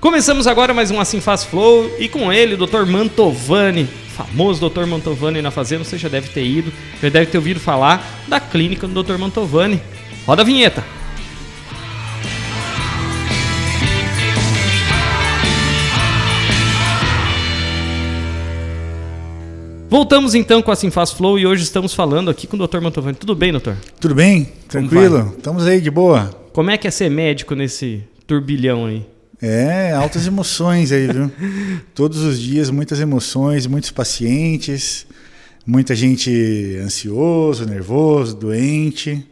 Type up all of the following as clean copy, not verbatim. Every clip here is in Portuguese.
Começamos agora mais um Assim Faz Flow e com ele, o Dr. Mantovani, famoso Dr. Mantovani na Fazenda. Você já deve ter ido, já deve ter ouvido falar da clínica do Dr. Mantovani. Roda a vinheta. Voltamos então com a Assim Faz Flow e hoje estamos falando aqui com o Dr. Mantovani. Tudo bem, doutor? Tudo bem? Tranquilo? Estamos aí de boa. Como é que é ser médico nesse turbilhão aí? Altas emoções aí, viu? Todos os dias, muitas emoções, muitos pacientes, muita gente ansioso, nervoso, doente,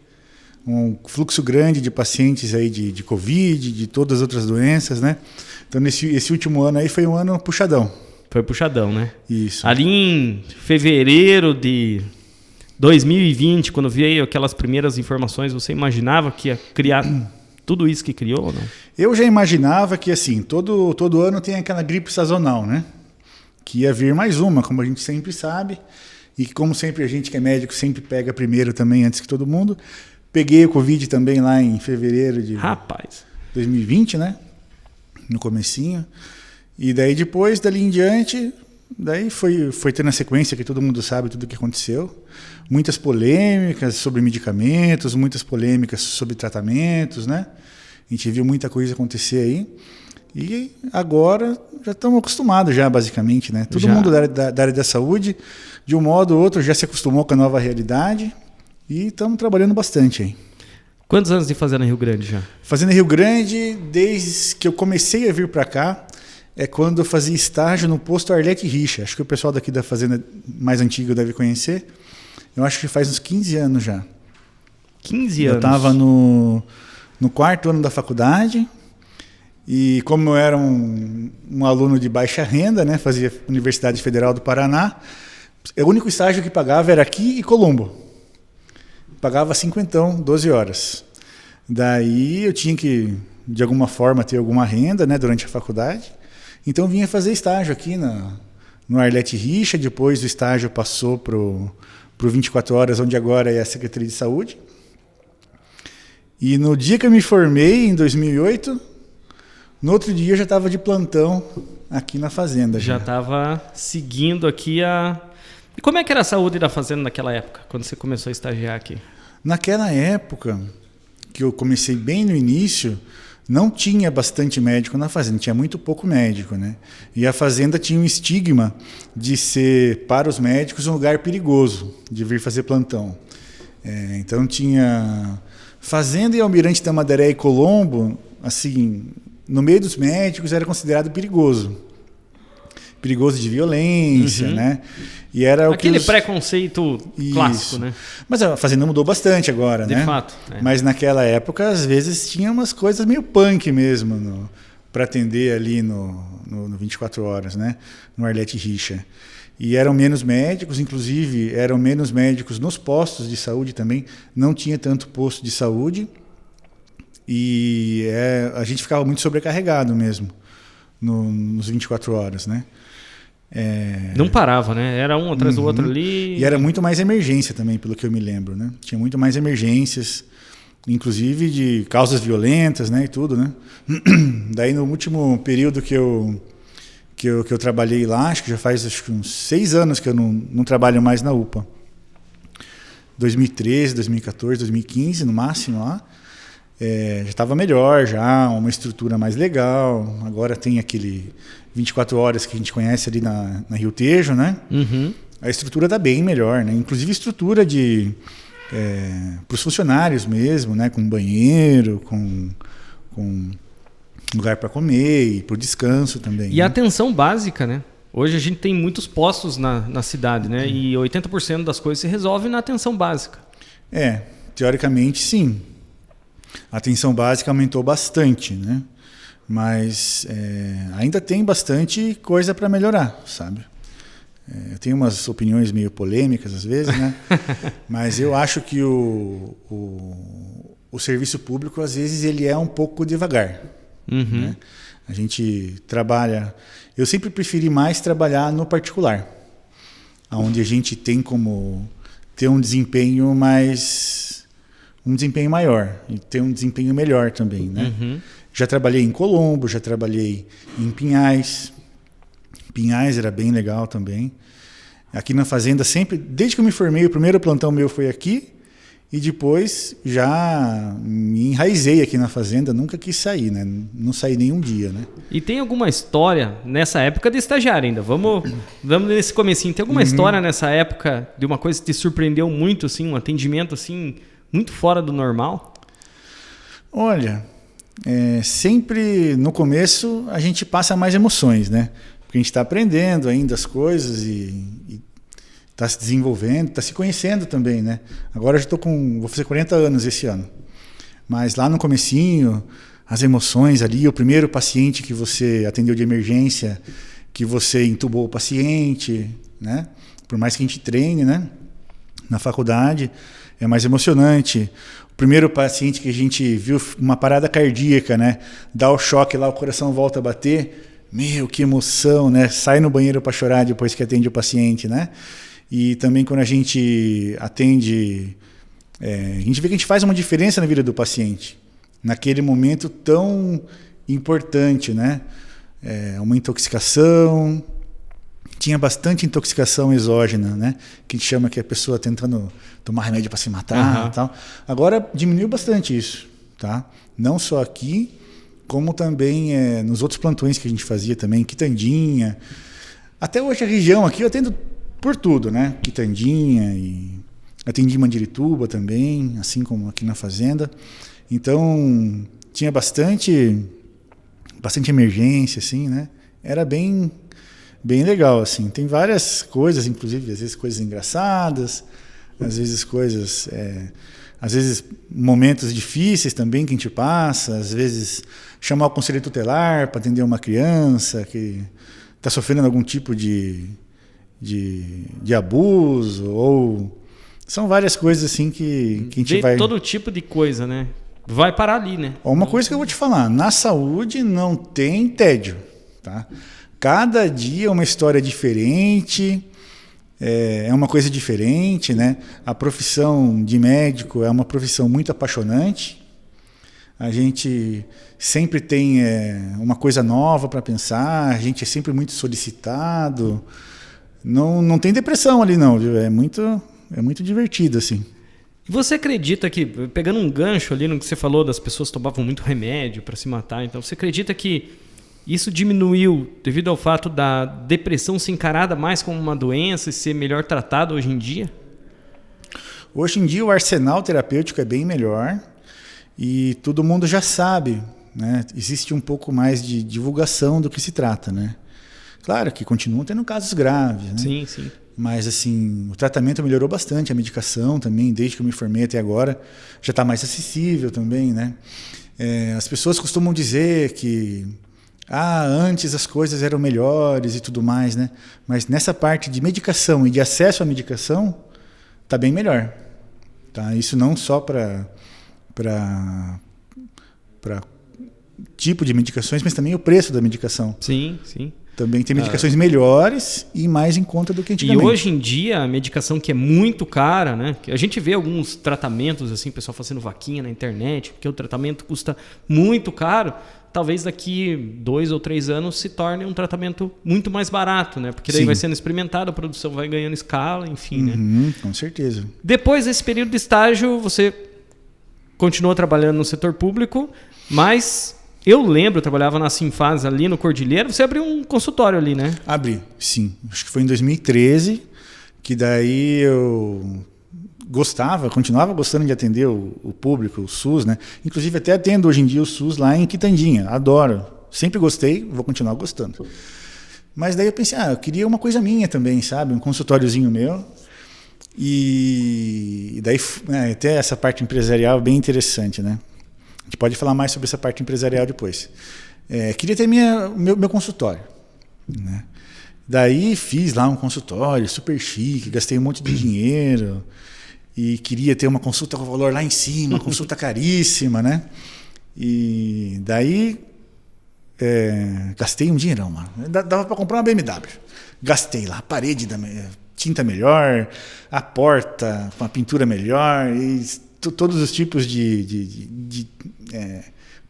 um fluxo grande de pacientes aí de Covid, de todas as outras doenças, né? Então, esse último ano aí foi um ano puxadão. Foi puxadão, né? Isso. Ali em fevereiro de 2020, quando veio aquelas primeiras informações, você imaginava que ia criar tudo isso que criou ou não? Eu já imaginava que, assim, todo ano tem aquela gripe sazonal, né? Que ia vir mais uma, como a gente sempre sabe. E como sempre a gente que é médico sempre pega primeiro também, antes que todo mundo. Peguei o Covid também lá em fevereiro de 2020, né? No comecinho. E daí depois, dali em diante, daí foi tendo a sequência que todo mundo sabe tudo o que aconteceu. Muitas polêmicas sobre medicamentos, muitas polêmicas sobre tratamentos, né? A gente viu muita coisa acontecer aí. E agora já estamos acostumados já, basicamente, né? Todo mundo da área da saúde, de um modo ou outro, já se acostumou com a nova realidade e estamos trabalhando bastante aí. Quantos anos de Fazenda Rio Grande já? Fazenda Rio Grande, desde que eu comecei a vir para cá, é quando eu fazia estágio no posto Arlete Richa. Acho que o pessoal daqui da fazenda mais antiga deve conhecer. Eu acho que faz uns 15 anos já. 15 anos? Eu estava no 4º ano da faculdade e como eu era um aluno de baixa renda, né, fazia Universidade Federal do Paraná, o único estágio que pagava era aqui e Colombo. Pagava 50, 12 horas. Daí eu tinha que, de alguma forma, ter alguma renda, né, durante a faculdade. Então vinha fazer estágio aqui no Arlete Richa, depois o estágio passou pro 24 Horas, onde agora é a Secretaria de Saúde. E no dia que eu me formei, em 2008, no outro dia eu já estava de plantão aqui na fazenda. Já estava seguindo aqui a... E como é que era a saúde da fazenda naquela época, quando você começou a estagiar aqui? Naquela época, que eu comecei bem no início, não tinha bastante médico na fazenda, tinha muito pouco médico, né? E a fazenda tinha um estigma de ser, para os médicos, um lugar perigoso de vir fazer plantão. Então tinha fazenda e Almirante Tamandaré e Colombo, assim, no meio dos médicos era considerado perigoso. Perigoso de violência, né? E era aquele preconceito clássico, né? Mas a fazenda mudou bastante agora, né? De fato. Mas naquela época, às vezes, tinha umas coisas meio punk mesmo para atender ali no 24 Horas, né? No Arlete Richa. E eram menos médicos, inclusive eram menos médicos nos postos de saúde também. Não tinha tanto posto de saúde. E a gente ficava muito sobrecarregado mesmo nos 24 Horas, né? Não parava, né? Era um atrás do outro ali. E era muito mais emergência também, pelo que eu me lembro, né? Tinha muito mais emergências, inclusive de causas violentas, né? E tudo, né? Daí no último período que eu trabalhei lá, acho que já faz uns 6 anos que eu não trabalho mais na UPA. 2013, 2014, 2015 no máximo lá. Já estava melhor, já uma estrutura mais legal. Agora tem aquele 24 Horas que a gente conhece ali na Rio Tejo, né? Uhum. A estrutura está bem melhor, né? Inclusive estrutura para os funcionários mesmo, né? Com banheiro, com lugar para comer e para o descanso também. E a atenção básica, né? Hoje a gente tem muitos postos na cidade, né? E 80% das coisas se resolve na atenção básica. Teoricamente sim. A atenção básica aumentou bastante, né? Mas ainda tem bastante coisa para melhorar, sabe? Eu tenho umas opiniões meio polêmicas às vezes, né? Mas eu acho que o serviço público, às vezes, ele é um pouco devagar. Uhum. Né? A gente trabalha... Eu sempre preferi mais trabalhar no particular, onde a gente tem como ter um desempenho maior e ter um desempenho melhor também, né? Uhum. Já trabalhei em Colombo, já trabalhei em Pinhais. Pinhais era bem legal também. Aqui na fazenda sempre, desde que eu me formei, o primeiro plantão meu foi aqui e depois já me enraizei aqui na fazenda, nunca quis sair, né? Não saí nenhum dia, né? E tem alguma história nessa época de estagiário ainda? Vamos nesse comecinho. Tem alguma história nessa época de uma coisa que te surpreendeu muito, assim, um atendimento assim muito fora do normal? Olha, sempre no começo a gente passa mais emoções, né? Porque a gente está aprendendo ainda as coisas e está se desenvolvendo, está se conhecendo também, né? Agora eu já vou fazer 40 anos esse ano. Mas lá no comecinho, as emoções ali, o primeiro paciente que você atendeu de emergência, que você entubou o paciente, né? Por mais que a gente treine, né? Na faculdade, é mais emocionante. O primeiro paciente que a gente viu uma parada cardíaca, né? Dá o choque lá, o coração volta a bater. Meu, que emoção, né? Sai no banheiro para chorar depois que atende o paciente, né? E também quando a gente atende, a gente vê que a gente faz uma diferença na vida do paciente, naquele momento tão importante, né? Uma intoxicação, tinha bastante intoxicação exógena, né? Que a gente chama que é a pessoa tentando tomar remédio para se matar e tal. Agora diminuiu bastante isso, tá? Não só aqui, como também nos outros plantões que a gente fazia também, Quitandinha. Até hoje a região aqui eu atendo por tudo, né? Quitandinha e atendi Mandirituba também, assim como aqui na fazenda. Então tinha bastante emergência, assim, né? Era bem legal, assim. Tem várias coisas, inclusive às vezes coisas engraçadas, às vezes coisas, às vezes momentos difíceis também que a gente passa, às vezes chamar o conselho tutelar para atender uma criança que está sofrendo algum tipo de abuso, ou são várias coisas assim que a gente vai... Todo tipo de coisa, né? Vai parar ali, né? Uma coisa que eu vou te falar, na saúde não tem tédio, tá? Cada dia é uma história diferente, é uma coisa diferente, né? A profissão de médico é uma profissão muito apaixonante. A gente sempre tem uma coisa nova para pensar, a gente é sempre muito solicitado. Não tem depressão ali não, viu? É muito divertido, assim. E você acredita que, pegando um gancho ali no que você falou, das pessoas tomavam muito remédio para se matar, então você acredita que isso diminuiu devido ao fato da depressão ser encarada mais como uma doença e ser melhor tratada hoje em dia? Hoje em dia o arsenal terapêutico é bem melhor e todo mundo já sabe, né? Existe um pouco mais de divulgação do que se trata, né? Claro que continuam tendo casos graves, né? Sim, sim. Mas assim, o tratamento melhorou bastante, a medicação também, desde que eu me formei até agora, já está mais acessível também, né? As pessoas costumam dizer que antes as coisas eram melhores e tudo mais, né? Mas nessa parte de medicação e de acesso à medicação, está bem melhor. Tá? Isso não só para tipo de medicações, mas também o preço da medicação. Sim, sim. Também tem medicações melhores e mais em conta do que antigamente. E hoje em dia, a medicação que é muito cara, né? A gente vê alguns tratamentos, assim, pessoal fazendo vaquinha na internet, porque o tratamento custa muito caro. Talvez daqui 2 ou 3 anos se torne um tratamento muito mais barato, né? Porque daí Sim. vai sendo experimentado, a produção vai ganhando escala, enfim, né? Com certeza. Depois desse período de estágio, você continuou trabalhando no setor público, mas... Eu lembro, eu trabalhava na Sinfaz ali no Cordilheira, você abriu um consultório ali, né? Abri, sim. Acho que foi em 2013, que daí eu continuava gostando de atender o público, o SUS, né? Inclusive até atendo hoje em dia o SUS lá em Quitandinha, adoro. Sempre gostei, vou continuar gostando. Mas daí eu pensei, eu queria uma coisa minha também, sabe? Um consultóriozinho meu. E daí até essa parte empresarial bem interessante, né? A gente pode falar mais sobre essa parte empresarial depois. Queria ter meu consultório, né? Daí fiz lá um consultório super chique, gastei um monte de dinheiro e queria ter uma consulta com valor lá em cima, consulta caríssima, né? E daí gastei um dinheirão, mano. Dava para comprar uma BMW. Gastei lá, a parede da tinta melhor, a porta com a pintura melhor e todos os tipos de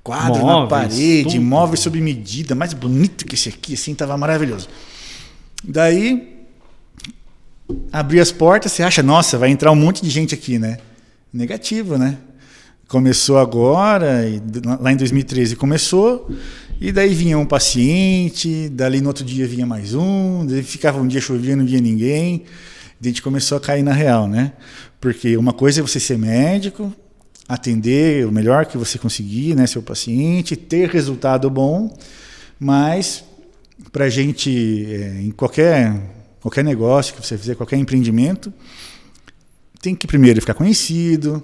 quadro móveis, na parede, tudo. móveis sob medida, mais bonito que esse aqui, assim, tava maravilhoso. Daí, abri as portas, você acha, nossa, vai entrar um monte de gente aqui, né? Negativo, né? Começou agora, lá em 2013 começou, e daí vinha um paciente, dali no outro dia vinha mais um, daí ficava um dia chovia, não vinha ninguém, a gente começou a cair na real, né? Porque uma coisa é você ser médico, atender o melhor que você conseguir, né, seu paciente, ter resultado bom, mas para a gente, em qualquer negócio que você fizer, qualquer empreendimento, tem que primeiro ficar conhecido,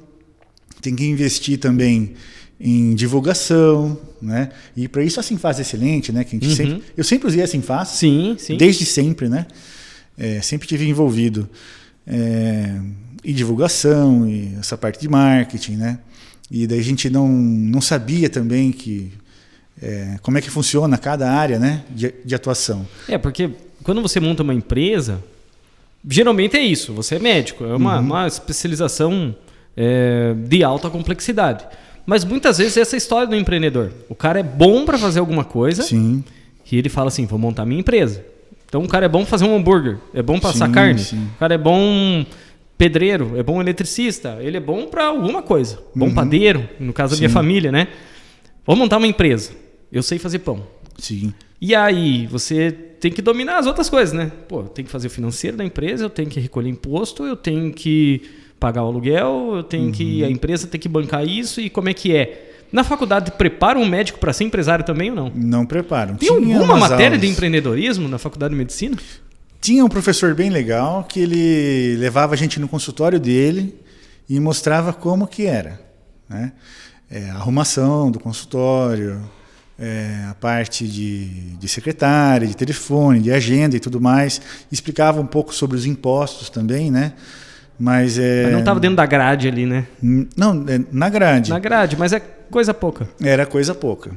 tem que investir também em divulgação, né? E para isso a Sinfaz é excelente, né? Que a gente eu sempre usei a Sinfaz, Sim. desde sempre, né? Sempre tive envolvido em divulgação e essa parte de marketing, né? E daí a gente não sabia também como é que funciona cada área, né? De atuação. Porque quando você monta uma empresa, geralmente é isso, você é médico, é uma especialização de alta complexidade. Mas muitas vezes essa é a história do empreendedor. O cara é bom para fazer alguma coisa. Sim. E ele fala assim, vou montar minha empresa. Então o cara é bom fazer um hambúrguer, é bom passar carne. Sim. O cara é bom pedreiro, é bom eletricista, ele é bom para alguma coisa. Bom padeiro, no caso da minha família, né? Vou montar uma empresa. Eu sei fazer pão. Sim. E aí, você tem que dominar as outras coisas, né? Pô, eu tenho que fazer o financeiro da empresa, eu tenho que recolher imposto, eu tenho que pagar o aluguel, eu tenho que... A empresa tem que bancar isso e como é que é? Na faculdade, preparam um médico para ser empresário também ou não? Não preparam. Tem alguma matéria de empreendedorismo na faculdade de medicina? Tinha um professor bem legal que ele levava a gente no consultório dele e mostrava como que era, né? A arrumação do consultório, a parte de secretária, de telefone, de agenda e tudo mais. Explicava um pouco sobre os impostos também, né? Mas não estava dentro da grade ali, né? Não, na grade. Na grade, mas é coisa pouca. Era coisa pouca.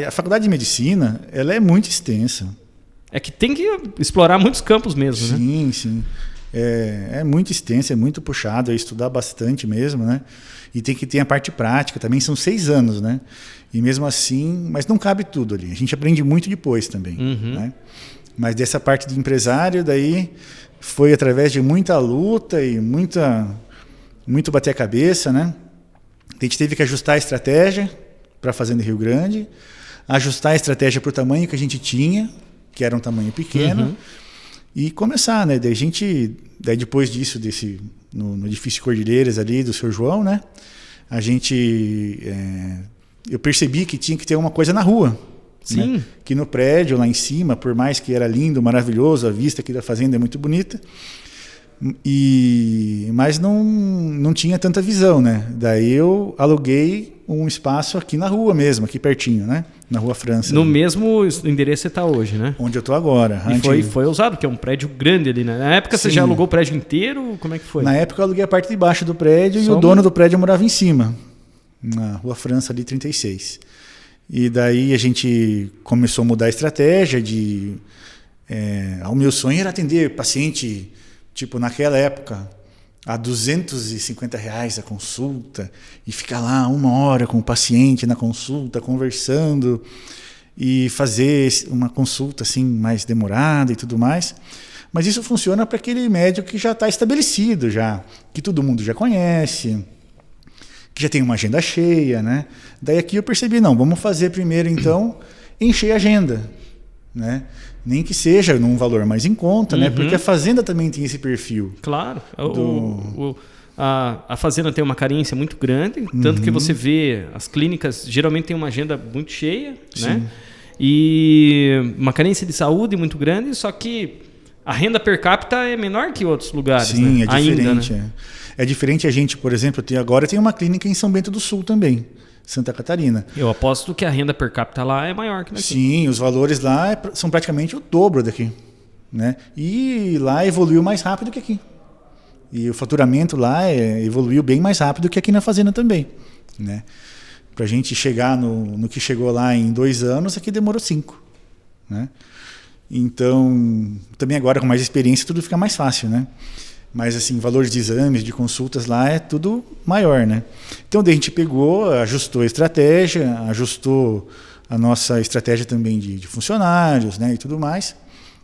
A faculdade de medicina, ela é muito extensa. É que tem que explorar muitos campos mesmo, né? Sim. É muito extensa, é muito puxado, é estudar bastante mesmo, né? E tem que ter a parte prática, também são 6 anos, né? E mesmo assim, mas não cabe tudo ali. A gente aprende muito depois também, né? Mas dessa parte de empresário, daí foi através de muita luta e muito bater a cabeça, né? A gente teve que ajustar a estratégia para a Fazenda Rio Grande, ajustar a estratégia para o tamanho que a gente tinha, que era um tamanho pequeno, e começar, né? Daí depois disso, no edifício Cordilheiras ali do Sr. João, né? Eu percebi que tinha que ter uma coisa na rua. Sim. Né? Que no prédio lá em cima, por mais que era lindo, maravilhoso, a vista aqui da fazenda é muito bonita, mas não tinha tanta visão, né? Daí eu aluguei um espaço aqui na rua mesmo, aqui pertinho, né? Na Rua França. No mesmo endereço você está hoje, né? Onde eu estou agora. E foi usado, porque é um prédio grande ali, né? Na época você já alugou o prédio inteiro? Como é que foi? Na época eu aluguei a parte de baixo do prédio e o dono do prédio morava em cima, na Rua França ali 36. E daí a gente começou a mudar a estratégia o meu sonho era atender paciente, tipo, naquela época, a R$250 a consulta, e ficar lá 1 hora com o paciente na consulta, conversando, e fazer uma consulta assim mais demorada e tudo mais. Mas isso funciona para aquele médico que já está estabelecido, que todo mundo já conhece, que já tem uma agenda cheia, né? Daí aqui eu percebi, vamos fazer primeiro então, encher a agenda, né? Nem que seja num valor mais em conta, né? Porque a fazenda também tem esse perfil. Claro. A fazenda tem uma carência muito grande, tanto que você vê as clínicas geralmente tem uma agenda muito cheia, né? E uma carência de saúde muito grande, só que a renda per capita é menor que outros lugares. Sim, né? É diferente. Ainda, né? É diferente a gente, por exemplo, agora tem uma clínica em São Bento do Sul também, Santa Catarina. Eu aposto que a renda per capita lá é maior que daqui. Sim, os valores lá são praticamente o dobro daqui, né? E lá evoluiu mais rápido que aqui. E o faturamento lá evoluiu bem mais rápido que aqui na fazenda também, né? Para a gente chegar no que chegou lá em 2 anos, aqui demorou 5, né? Então, também agora com mais experiência tudo fica mais fácil, né? Mas, assim, valores de exames, de consultas lá é tudo maior, né? Então, daí a gente pegou, ajustou a estratégia, ajustou a nossa estratégia também de funcionários, né? E tudo mais.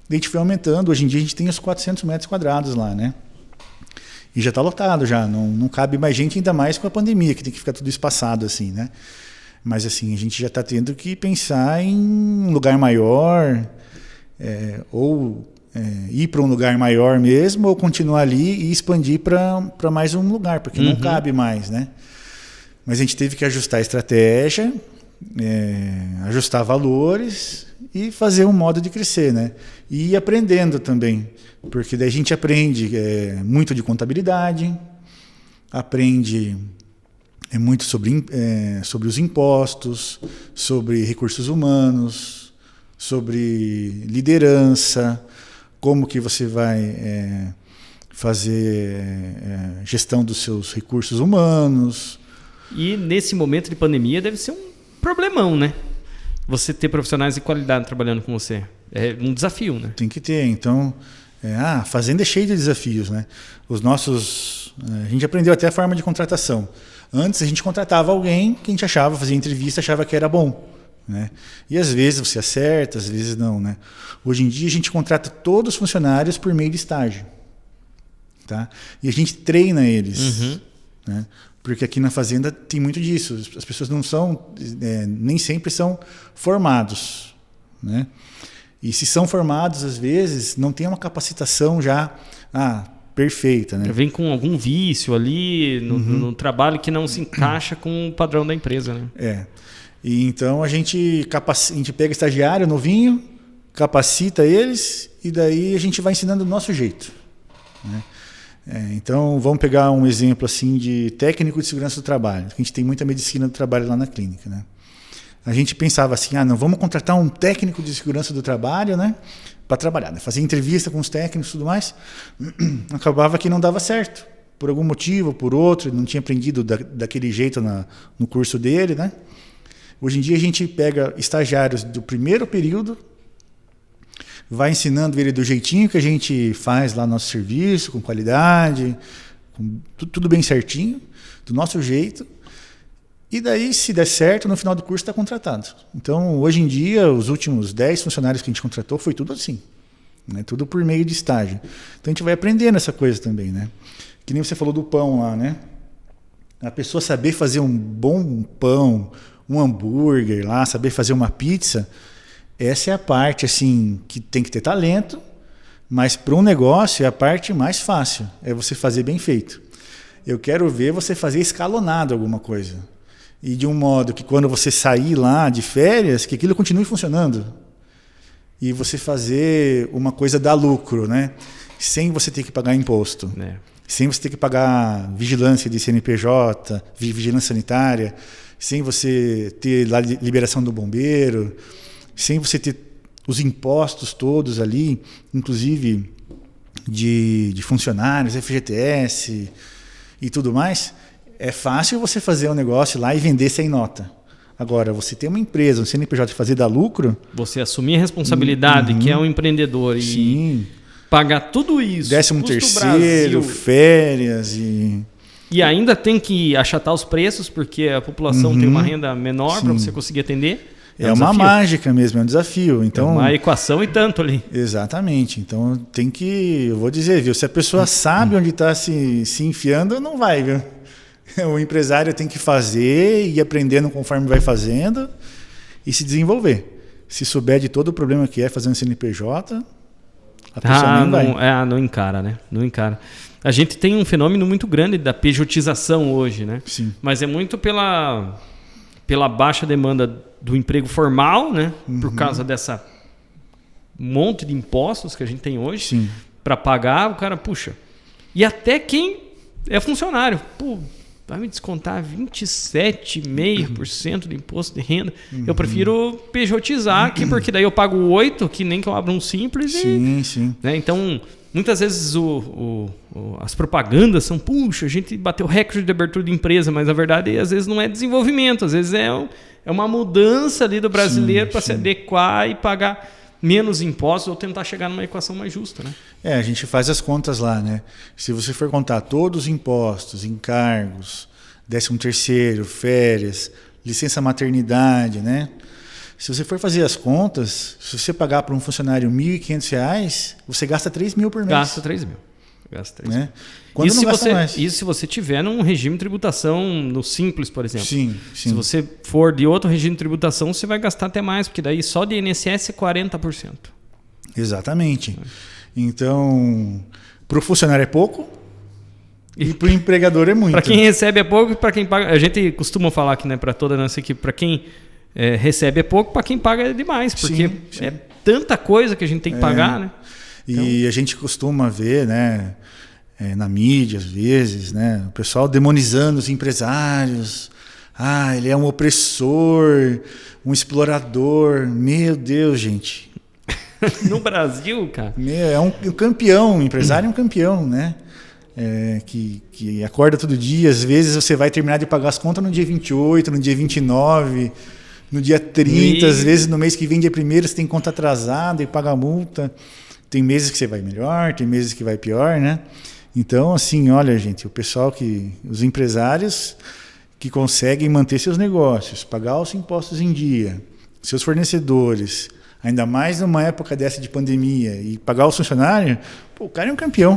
Daí a gente foi aumentando. Hoje em dia a gente tem os 400 metros quadrados lá, né? E já está lotado já. Não cabe mais gente, ainda mais com a pandemia, que tem que ficar tudo espaçado, assim, né? Mas, assim, a gente já está tendo que pensar em um lugar maior, ir para um lugar maior mesmo, ou continuar ali e expandir para mais um lugar, porque não cabe mais, né? Mas a gente teve que ajustar a estratégia, ajustar valores e fazer um modo de crescer, né? E ir aprendendo também, porque daí a gente aprende muito de contabilidade, aprende muito sobre os impostos, sobre recursos humanos, sobre liderança, como que você vai fazer gestão dos seus recursos humanos. E nesse momento de pandemia deve ser um problemão, né? Você ter profissionais de qualidade trabalhando com você. É um desafio, né? Tem que ter. Então, a fazenda é cheia de desafios, né? A gente aprendeu até a forma de contratação. Antes a gente contratava alguém que a gente achava, fazia entrevista, achava que era bom, né? E às vezes você acerta, às vezes não, né? Hoje em dia a gente contrata todos os funcionários por meio de estágio, tá? E a gente treina eles, né? Porque aqui na fazenda tem muito disso. As pessoas não são, nem sempre são formados, né? E se são formados, às vezes, não tem uma capacitação já perfeita, né? Vem com algum vício ali no trabalho que não se encaixa com o padrão da empresa, né? E então a gente pega estagiário novinho, capacita eles e daí a gente vai ensinando do nosso jeito, né? Então vamos pegar um exemplo assim de técnico de segurança do trabalho. A gente tem muita medicina do trabalho lá na clínica, né? A gente pensava assim, não, vamos contratar um técnico de segurança do trabalho, né, para trabalhar, né? Fazer entrevista com os técnicos e tudo mais. Acabava que não dava certo, por algum motivo, por outro, não tinha aprendido daquele jeito no curso dele, né? Hoje em dia a gente pega estagiários do primeiro período, vai ensinando ele do jeitinho que a gente faz lá no nosso serviço, com qualidade, com tudo bem certinho, do nosso jeito. E daí, se der certo, no final do curso está contratado. Então, hoje em dia, os últimos 10 funcionários que a gente contratou foi tudo assim, né? Tudo por meio de estágio. Então, a gente vai aprendendo essa coisa também, né? Que nem você falou do pão lá, né? A pessoa saber fazer um bom pão, um hambúrguer lá, saber fazer uma pizza, essa é a parte assim que tem que ter talento, mas para um negócio é a parte mais fácil, é você fazer bem feito. Eu quero ver você fazer escalonado alguma coisa. E de um modo que quando você sair lá de férias, que aquilo continue funcionando. E você fazer uma coisa dar lucro, né? Sem você ter que pagar imposto. Sem você ter que pagar vigilância de CNPJ, vigilância sanitária, sem você ter lá liberação do bombeiro, sem você ter os impostos todos ali, inclusive de funcionários, FGTS e tudo mais. É fácil você fazer um negócio lá e vender sem nota. Agora, você ter uma empresa, um CNPJ e fazer dar lucro... Você assumir a responsabilidade, que é um empreendedor, e pagar tudo isso. 13º, férias e... E ainda tem que achatar os preços, porque a população tem uma renda menor para você conseguir atender. É uma mágica mesmo, é um desafio. Então, é uma equação e tanto ali. Exatamente. Então, tem que... Eu vou dizer, viu? Se a pessoa sabe onde está se enfiando, não vai, viu? O empresário tem que fazer e ir aprendendo conforme vai fazendo e se desenvolver. Se souber de todo o problema que é fazer um CNPJ, a pessoa nem vai. Não encara, né? Não encara. A gente tem um fenômeno muito grande da pejotização hoje, né? Sim. Mas é muito pela baixa demanda do emprego formal, né? Por causa dessa monte de impostos que a gente tem hoje para pagar, o cara puxa. E até quem é funcionário, vai me descontar 27,5% de imposto de renda. Eu prefiro pejotizar aqui, porque daí eu pago 8%, que nem que eu abro um simples. Sim. Né? Então, muitas vezes as propagandas são, a gente bateu recorde de abertura de empresa, mas na verdade às vezes não é desenvolvimento, às vezes é uma mudança ali do brasileiro para se adequar e pagar menos impostos ou tentar chegar numa equação mais justa, né? A gente faz as contas lá, né? Se você for contar todos os impostos, encargos, 13º, férias, licença maternidade, né? Se você for fazer as contas, se você pagar para um funcionário R$ 1.500, você gasta 3 mil por mês. Gasta 3 mil. Né? Quando não gasta mais. Isso se você tiver num regime de tributação no Simples, por exemplo. Sim. Se você for de outro regime de tributação, você vai gastar até mais, porque daí só de INSS é 40%. Exatamente. Então, para o funcionário é pouco e para o empregador é muito. Para quem recebe é pouco e para quem paga... A gente costuma falar aqui, né, para toda a nossa equipe, para quem recebe é pouco, para quem paga é demais, porque é tanta coisa que a gente tem que pagar, né? E a gente costuma ver, né, na mídia às vezes, né, o pessoal demonizando os empresários. Ele é um opressor, um explorador. Meu Deus, gente. No Brasil, cara. É um campeão, o empresário é um campeão, né? Que acorda todo dia. Às vezes você vai terminar de pagar as contas no dia 28, no dia 29, no dia 30. Às vezes no mês que vem, dia 1º, você tem conta atrasada e paga a multa. Tem meses que você vai melhor, tem meses que vai pior, né? Então, assim, olha, gente, os empresários que conseguem manter seus negócios, pagar os impostos em dia, seus fornecedores, ainda mais numa época dessa de pandemia, e pagar os funcionários, o cara é um campeão.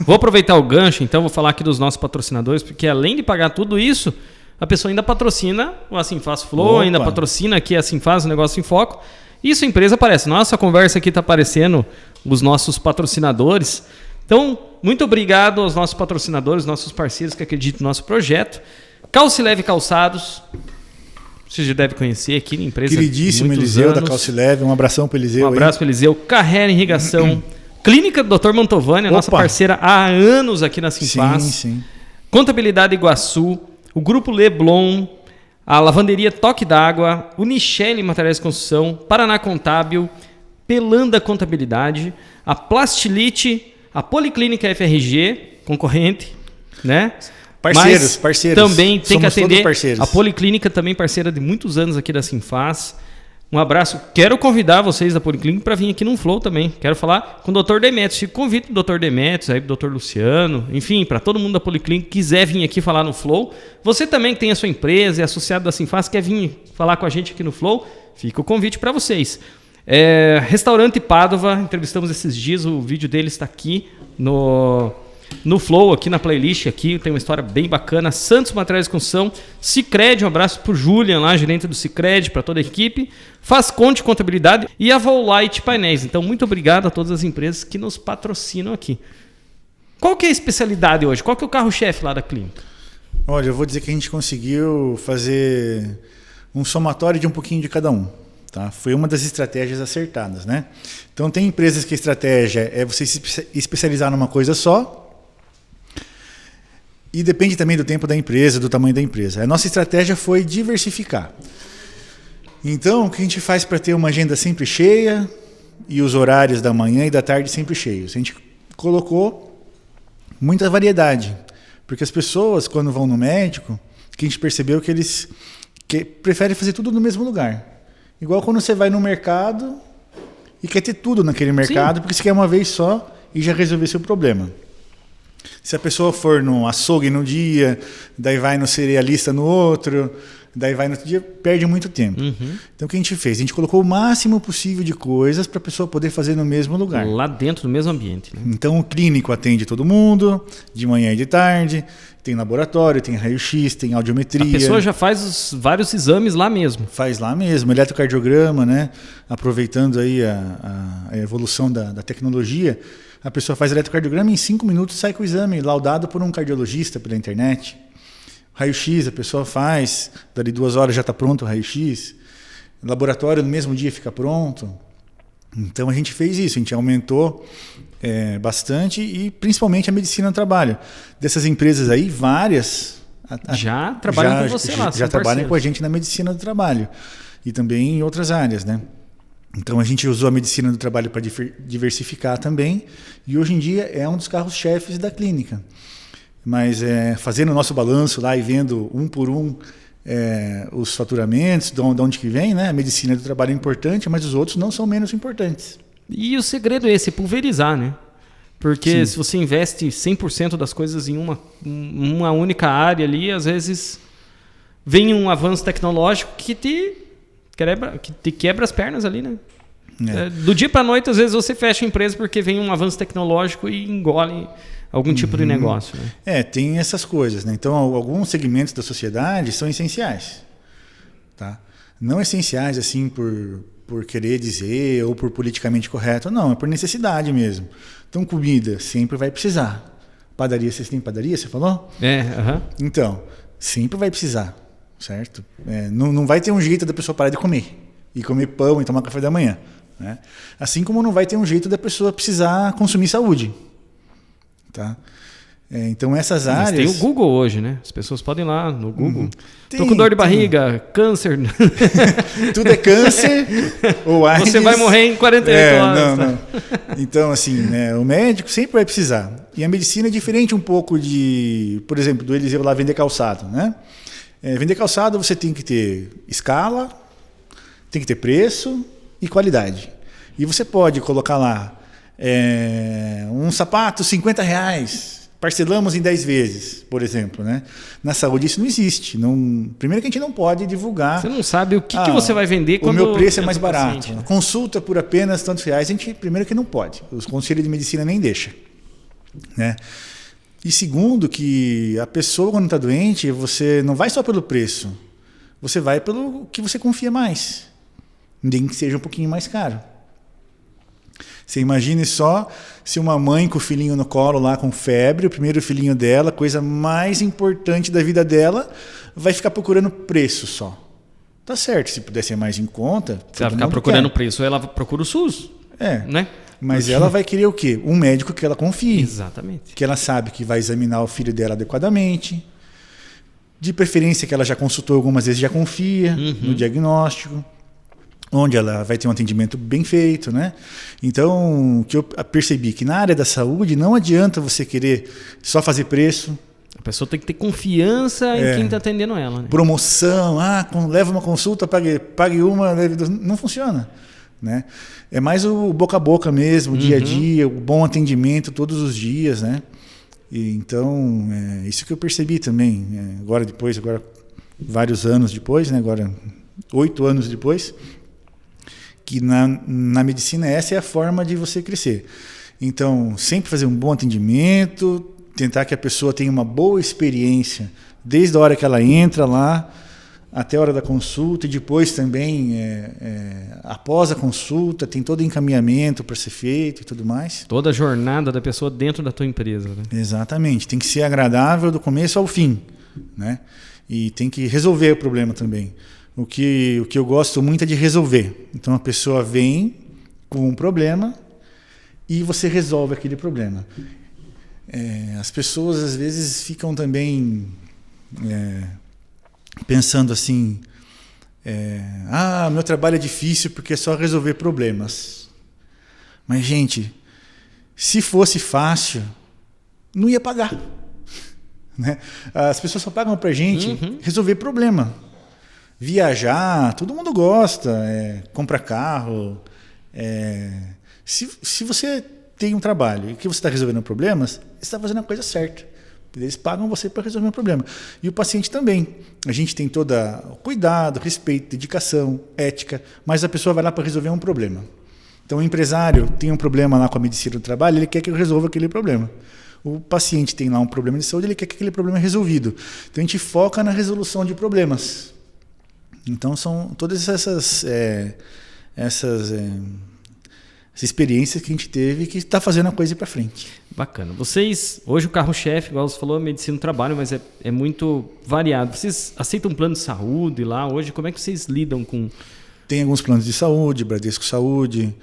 Vou aproveitar o gancho, então, vou falar aqui dos nossos patrocinadores, porque além de pagar tudo isso, a pessoa ainda patrocina o Assim Faz Flow, ainda patrocina aqui Assim Faz o Negócio em Foco. Isso a empresa aparece. Nossa conversa aqui está aparecendo os nossos patrocinadores. Então, muito obrigado aos nossos patrocinadores, nossos parceiros que acreditam no nosso projeto. Calcileve Calçados, você já deve conhecer aqui na empresa. Queridíssimo Eliseu da Calcileve, um abração para o Eliseu. Um abraço para o Eliseu. Carrera Irrigação, Clínica do Dr. Mantovani, a nossa parceira há anos aqui na Simpaz. Sim. Contabilidade Iguaçu, o Grupo Leblon, a Lavanderia Toque d'Água, Unichelle Materiais de Construção, Paraná Contábil, Pelanda Contabilidade, a Plastilite, a Policlínica FRG, concorrente, né? Parceiros. Também tem Somos que atender parceiros. a Policlínica, também parceira de muitos anos aqui da Sinfaz. Um abraço. Quero convidar vocês da Policlínica para vir aqui no Flow também. Quero falar com o Dr. Demetrios. Fico convite do Dr. Demetrios, aí do Dr. Luciano, enfim, para todo mundo da Policlínica que quiser vir aqui falar no Flow. Você também que tem a sua empresa, é associado da Sinfaz, quer vir falar com a gente aqui no Flow, fica o convite para vocês. Restaurante Pádua, entrevistamos esses dias, o vídeo dele está aqui no Flow, aqui na playlist, aqui tem uma história bem bacana. Santos Materiais de Construção, Sicredi, um abraço pro Julian lá, gerente do Sicredi, para toda a equipe, Fazconte Contabilidade e a Volite Painéis. Então, muito obrigado a todas as empresas que nos patrocinam aqui. Qual que é a especialidade hoje? Qual que é o carro-chefe lá da clínica? Olha, eu vou dizer que a gente conseguiu fazer um somatório de um pouquinho de cada um. Tá? Foi uma das estratégias acertadas, né? Então, tem empresas que a estratégia é você se especializar numa coisa só. E depende também do tempo da empresa, do tamanho da empresa. A nossa estratégia foi diversificar. Então, o que a gente faz para ter uma agenda sempre cheia e os horários da manhã e da tarde sempre cheios? A gente colocou muita variedade. Porque as pessoas, quando vão no médico, que a gente percebeu que eles preferem fazer tudo no mesmo lugar. Igual quando você vai no mercado e quer ter tudo naquele mercado, Sim. Porque você quer uma vez só e já resolver seu problema. Se a pessoa for no açougue num dia, daí vai no cerealista no outro, daí vai no outro dia, perde muito tempo. Uhum. Então o que a gente fez? A gente colocou o máximo possível de coisas para a pessoa poder fazer no mesmo lugar. Lá dentro do mesmo ambiente. Né? Então o clínico atende todo mundo, de manhã e de tarde, tem laboratório, tem raio-x, tem audiometria. A pessoa já faz vários exames lá mesmo. Faz lá mesmo, eletrocardiograma, né? Aproveitando aí a evolução da tecnologia. A pessoa faz eletrocardiograma e em 5 minutos sai com o exame laudado por um cardiologista pela internet. Raio-x a pessoa faz, dali 2 horas já está pronto o raio-x. Laboratório no mesmo dia fica pronto. Então a gente fez isso, a gente aumentou bastante e principalmente a medicina do trabalho. Dessas empresas aí, várias... Já trabalham com você lá, já trabalham com a gente na medicina do trabalho e também em outras áreas, né? Então a gente usou a medicina do trabalho para diversificar também e hoje em dia é um dos carros-chefes da clínica. Mas fazendo o nosso balanço lá e vendo um por um os faturamentos, de onde que vem, né? A medicina do trabalho é importante, mas os outros não são menos importantes. E o segredo é esse, pulverizar, né? Porque Sim. se você investe 100% das coisas em uma única área ali, às vezes vem um avanço tecnológico que te quebra as pernas ali, né? Do dia para a noite, às vezes você fecha a empresa porque vem um avanço tecnológico e engole algum tipo de negócio. Né? Tem essas coisas, né? Então, alguns segmentos da sociedade são essenciais, tá? Não essenciais assim por querer dizer ou por politicamente correto, não, é por necessidade mesmo. Então, comida sempre vai precisar. Padaria, vocês têm padaria, você falou? Então, sempre vai precisar, certo? Não vai ter um jeito da pessoa parar de comer e comer pão e tomar café da manhã, né? Assim como não vai ter um jeito da pessoa precisar consumir saúde, tá? Então essas áreas... Mas tem o Google hoje, né? As pessoas podem ir lá no Google. Tô com dor de barriga, câncer. Tudo é câncer ou AIDS. Você vai morrer em 48 horas. Não. Então, assim, né, o médico sempre vai precisar. E a medicina é diferente um pouco por exemplo, do Eliseu lá vender calçado, né? Vender calçado você tem que ter escala, tem que ter preço e qualidade. E você pode colocar lá um sapato, R$50, parcelamos em 10 vezes, por exemplo, né? Na saúde isso não existe. Primeiro que a gente não pode divulgar. Você não sabe o que você vai vender quando o meu preço é mais barato. Paciente, né? Consulta por apenas tantos reais, primeiro que não pode. Os conselhos de medicina nem deixam, né? E segundo que a pessoa quando está doente, você não vai só pelo preço, você vai pelo que você confia mais, nem que seja um pouquinho mais caro. Você imagine só se uma mãe com o filhinho no colo lá com febre, o primeiro filhinho dela, coisa mais importante da vida dela, vai ficar procurando preço só. Tá certo, se puder ser mais em conta... Se ela ficar procurando preço, ela procura o SUS. Né? Mas ela vai querer o quê? Um médico que ela confie. Exatamente. Que ela sabe que vai examinar o filho dela adequadamente. De preferência que ela já consultou algumas vezes, já confia no diagnóstico. Onde ela vai ter um atendimento bem feito, né? Então, o que eu percebi que na área da saúde não adianta você querer só fazer preço. A pessoa tem que ter confiança em quem está atendendo ela. Né? Promoção, leva uma consulta, pague uma, leve duas. Não funciona, né? É mais o boca a boca mesmo, o dia a dia, o bom atendimento todos os dias, né? E então, isso que eu percebi também. Agora vários anos depois, né? Agora 8 anos depois, que na medicina essa é a forma de você crescer. Então, sempre fazer um bom atendimento, tentar que a pessoa tenha uma boa experiência, desde a hora que ela entra lá, até a hora da consulta, e depois também, após a consulta, tem todo o encaminhamento para ser feito e tudo mais. Toda a jornada da pessoa dentro da tua empresa. Né? Exatamente. Tem que ser agradável do começo ao fim, né? E tem que resolver o problema também. O que eu gosto muito é de resolver. Então a pessoa vem com um problema e você resolve aquele problema. As pessoas às vezes ficam também pensando assim, meu trabalho é difícil porque é só resolver problemas. Mas, gente, se fosse fácil, não ia pagar. Né? As pessoas só pagam pra gente resolver problema. Viajar, todo mundo gosta, compra carro. Se você tem um trabalho e que você está resolvendo problemas, você está fazendo a coisa certa. Eles pagam você para resolver um problema. E o paciente também. A gente tem todo cuidado, respeito, dedicação, ética, mas a pessoa vai lá para resolver um problema. Então o empresário tem um problema lá com a medicina do trabalho, ele quer que eu resolva aquele problema. O paciente tem lá um problema de saúde, ele quer que aquele problema é resolvido. Então a gente foca na resolução de problemas. Então são todas essas experiências que a gente teve que está fazendo a coisa ir para frente. Bacana. Vocês, hoje o carro-chefe, igual você falou, a medicina do trabalho, mas é muito variado. Vocês aceitam um plano de saúde lá hoje? Como é que vocês lidam com... Tem alguns planos de saúde, Bradesco Saúde.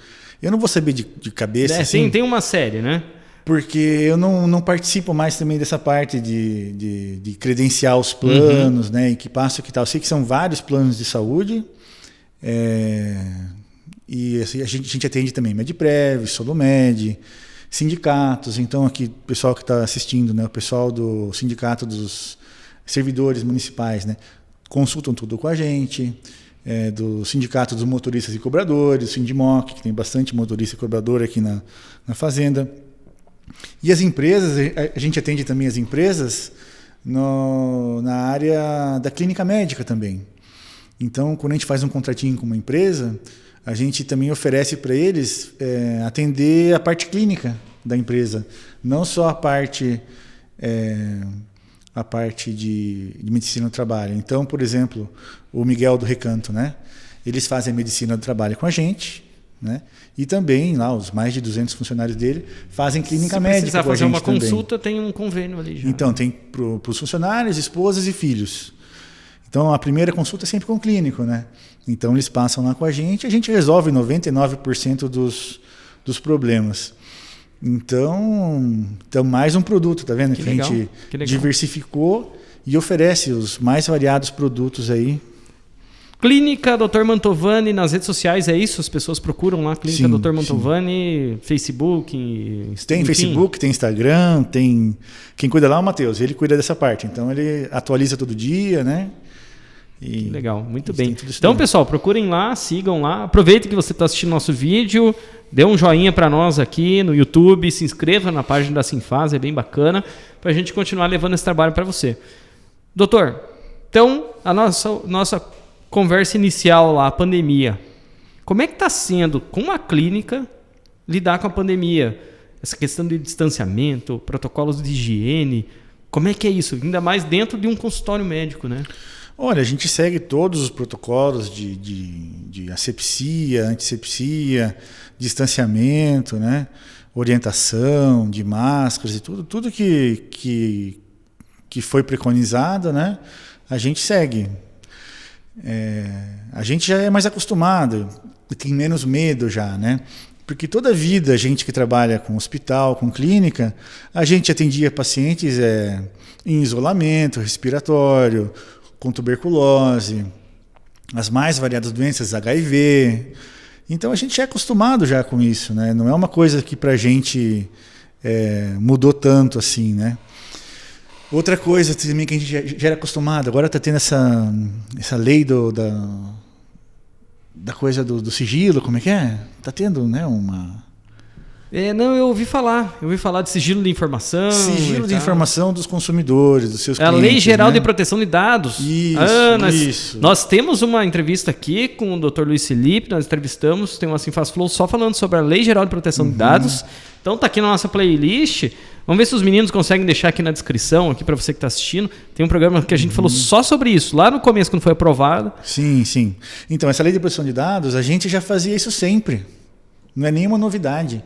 Eu não vou saber de cabeça. Sim, tem uma série, né? Porque eu não participo mais também dessa parte de credenciar os planos, né? E que passa, que tal. Eu sei que são vários planos de saúde. E assim, a gente atende também Medprev, Solumed, sindicatos. Então aqui o pessoal que está assistindo, né? O pessoal do sindicato dos servidores municipais, né? consultam tudo com a gente, do Sindicato dos Motoristas e Cobradores, do Sindimoc, que tem bastante motorista e cobrador aqui na fazenda. E as empresas, a gente atende também as empresas na área da clínica médica também. Então, quando a gente faz um contratinho com uma empresa, a gente também oferece para eles atender a parte clínica da empresa, não só a parte de medicina do trabalho. Então, por exemplo, o Miguel do Recanto, né? Eles fazem a medicina do trabalho com a gente, né? E também lá os mais de 200 funcionários dele fazem clínica médica com a gente. Se precisar fazer uma consulta, tem um convênio ali já. Então, tem para os funcionários, esposas e filhos. Então, a primeira consulta é sempre com o clínico, né? Então, eles passam lá com a gente resolve 99% dos problemas. Então, mais um produto, tá vendo? Que a gente diversificou e oferece os mais variados produtos aí. Clínica Dr. Mantovani nas redes sociais, é isso? As pessoas procuram lá, Clínica Dr. Mantovani, sim. Facebook, tem Facebook, tem Instagram, tem... Quem cuida lá é o Matheus, ele cuida dessa parte. Então, ele atualiza todo dia, né? Que legal, muito bem. Então, pessoal, procurem lá, sigam lá. Aproveitem que você está assistindo nosso vídeo, dê um joinha para nós aqui no YouTube, se inscreva na página da Sinfaz, é bem bacana, para a gente continuar levando esse trabalho para você. Doutor, então, a nossa conversa inicial lá, a pandemia. Como é que está sendo, com a clínica, lidar com a pandemia? Essa questão de distanciamento, protocolos de higiene, como é que é isso? Ainda mais dentro de um consultório médico, né? Olha, a gente segue todos os protocolos de asepsia, antisepsia, distanciamento, né? Orientação de máscaras e tudo que foi preconizado, né? A gente segue. A gente já é mais acostumado, tem menos medo já, né? Porque toda a vida, a gente que trabalha com hospital, com clínica, a gente atendia pacientes em isolamento respiratório, com tuberculose, as mais variadas doenças, HIV. Então a gente é acostumado já com isso, né? Não é uma coisa que pra gente mudou tanto assim, né? Outra coisa também que a gente já era acostumado, agora está tendo essa lei da coisa do sigilo, como é que é? Está tendo, né, uma... Não, eu ouvi falar de sigilo de informação. Sigilo de informação dos consumidores, dos seus clientes. A Lei Geral de Proteção de Dados. Isso. Nós temos uma entrevista aqui com o Dr. Luiz Felipe, nós entrevistamos, tem uma Sinfaz Flow só falando sobre a Lei Geral de Proteção de Dados. Então está aqui na nossa playlist. Vamos ver se os meninos conseguem deixar aqui na descrição, aqui para você que está assistindo. Tem um programa que a gente falou só sobre isso, lá no começo, quando foi aprovado. Sim. Então, essa Lei de Proteção de Dados, a gente já fazia isso sempre. Não é nenhuma novidade.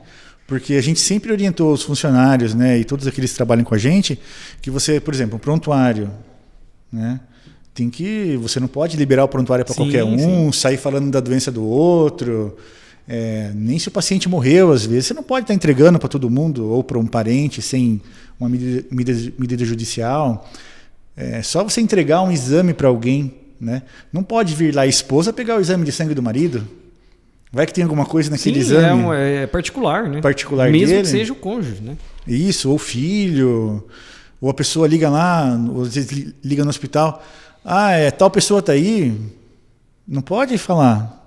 Porque a gente sempre orientou os funcionários, né, e todos aqueles que trabalham com a gente, que você, por exemplo, um prontuário, né, você não pode liberar o prontuário para qualquer um, sair falando da doença do outro, nem se o paciente morreu, às vezes. Você não pode estar entregando para todo mundo ou para um parente sem uma medida judicial. Só você entregar um exame para alguém, né? Não pode vir lá a esposa pegar o exame de sangue do marido. Vai que tem alguma coisa naquele exame. É particular, né? Particular mesmo dele. Que seja o cônjuge, né? Isso, ou filho, ou a pessoa liga lá, ou às vezes liga no hospital. Tal pessoa está aí. Não pode falar.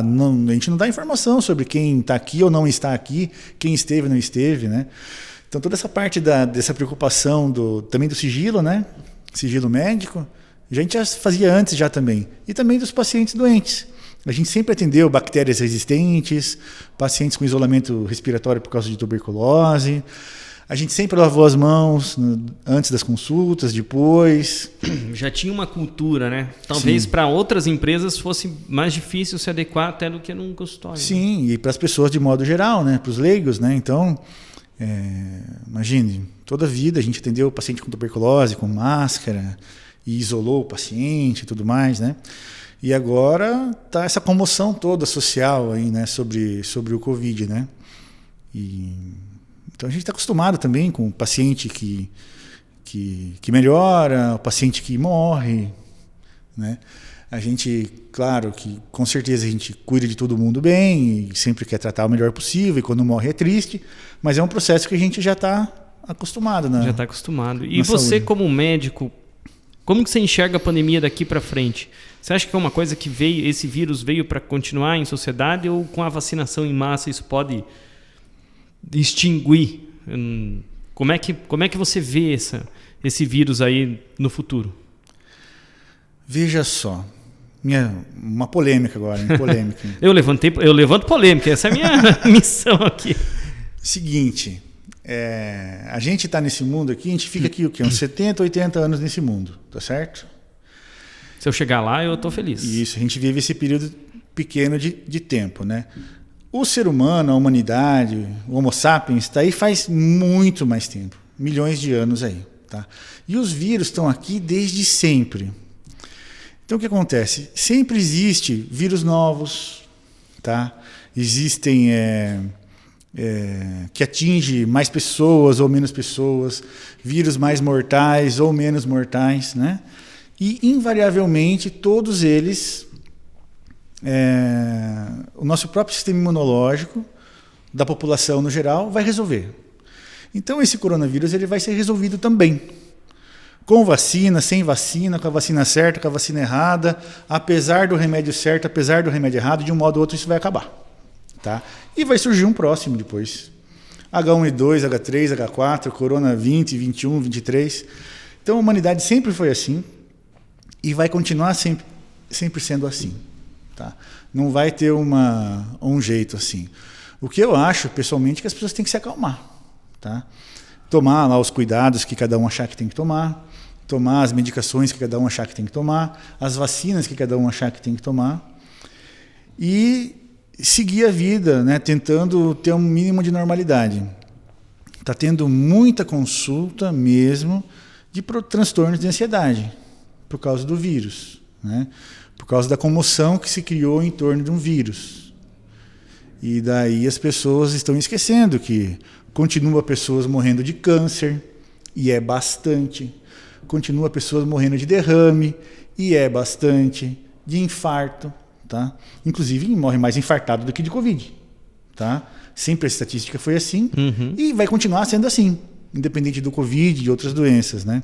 Não, a gente não dá informação sobre quem está aqui ou não está aqui, quem esteve ou não esteve, né? Então toda essa parte dessa preocupação também do sigilo, né? Sigilo médico, a gente já fazia antes já também. E também dos pacientes doentes. A gente sempre atendeu bactérias resistentes, pacientes com isolamento respiratório por causa de tuberculose. A gente sempre lavou as mãos antes das consultas, depois. Já tinha uma cultura, né? Talvez para outras empresas fosse mais difícil se adequar até do que num consultório. Sim, né? E para as pessoas de modo geral, né? Para os leigos, né? Então, imagine, toda a vida a gente atendeu o paciente com tuberculose, com máscara, e isolou o paciente e tudo mais, né? E agora está essa comoção toda social aí, né, sobre o Covid, né? Então a gente está acostumado também com o paciente que melhora, o paciente que morre, né? A gente, claro que com certeza a gente cuida de todo mundo bem e sempre quer tratar o melhor possível, e quando morre é triste, mas é um processo que a gente já está acostumado, né? Já está acostumado. E você, como médico, Como que você enxerga a pandemia daqui para frente? Você acha que é uma coisa que esse vírus veio para continuar em sociedade ou com a vacinação em massa isso pode extinguir? Como é que você vê esse vírus aí no futuro? Veja só. Uma polêmica agora, hein? Polêmica. Eu levanto polêmica, essa é a minha missão aqui. Seguinte, a gente está nesse mundo aqui, a gente fica aqui o quê? Uns 70, 80 anos nesse mundo, tá certo? Se eu chegar lá, eu estou feliz. Isso, a gente vive esse período pequeno de tempo, né? O ser humano, a humanidade, o Homo sapiens, está aí faz muito mais tempo, milhões de anos aí, tá? E os vírus estão aqui desde sempre. Então o que acontece? Sempre existe vírus novos, tá? Existem que atinge mais pessoas ou menos pessoas, vírus mais mortais ou menos mortais, né? E, invariavelmente, todos eles, o nosso próprio sistema imunológico da população no geral vai resolver. Então, esse coronavírus ele vai ser resolvido também. Com vacina, sem vacina, com a vacina certa, com a vacina errada, apesar do remédio certo, apesar do remédio errado, de um modo ou outro isso vai acabar. Tá? E vai surgir um próximo depois. H1N2, H3, H4, Corona 20, 21, 23. Então, a humanidade sempre foi assim. E vai continuar sempre sendo assim. Tá? Não vai ter um jeito assim. O que eu acho, pessoalmente, é que as pessoas têm que se acalmar. Tá? Tomar lá os cuidados que cada um achar que tem que tomar as medicações que cada um achar que tem que tomar, as vacinas que cada um achar que tem que tomar e seguir a vida, né? Tentando ter um mínimo de normalidade. Está tendo muita consulta mesmo de transtornos de ansiedade. Por causa do vírus, né? Por causa da comoção que se criou em torno de um vírus. E daí as pessoas estão esquecendo que continua pessoas morrendo de câncer, e é bastante. Continua pessoas morrendo de derrame, e é bastante. De infarto, tá? Inclusive morre mais infartado do que de Covid. Tá? Sempre a estatística foi assim, e vai continuar sendo assim, independente do Covid e de outras doenças, né?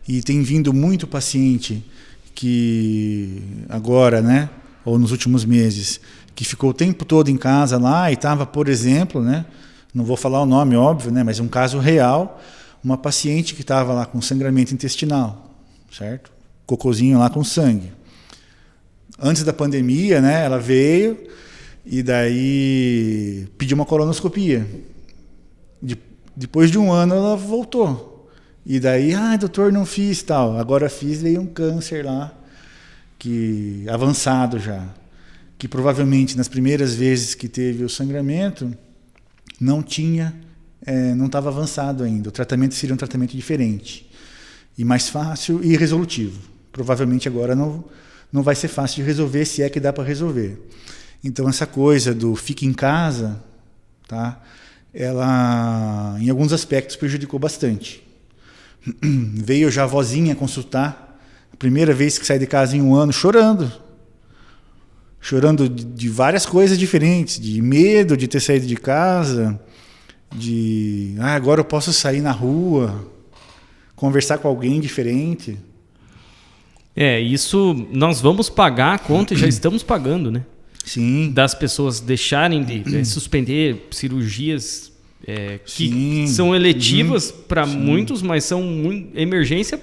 E tem vindo muito paciente que agora, né, ou nos últimos meses, que ficou o tempo todo em casa lá e estava, por exemplo, né, não vou falar o nome, óbvio, né, mas um caso real, uma paciente que estava lá com sangramento intestinal, certo? Cocôzinho lá com sangue. Antes da pandemia, né, ela veio e daí pediu uma colonoscopia. Depois de um ano ela voltou. E daí, doutor, não fiz tal. Agora fiz, veio um câncer lá, avançado já. Que provavelmente nas primeiras vezes que teve o sangramento, não estava avançado ainda. O tratamento seria um tratamento diferente. E mais fácil e resolutivo. Provavelmente agora não vai ser fácil de resolver, se é que dá para resolver. Então essa coisa do fique em casa, tá? Ela em alguns aspectos prejudicou bastante. Veio já a vozinha consultar, a primeira vez que sai de casa em um ano, chorando de várias coisas diferentes, de medo de ter saído de casa, de agora eu posso sair na rua, conversar com alguém diferente. Isso nós vamos pagar a conta e já estamos pagando, né? Sim. Das pessoas deixarem de suspender cirurgias que são eletivas para muitos, mas são emergência,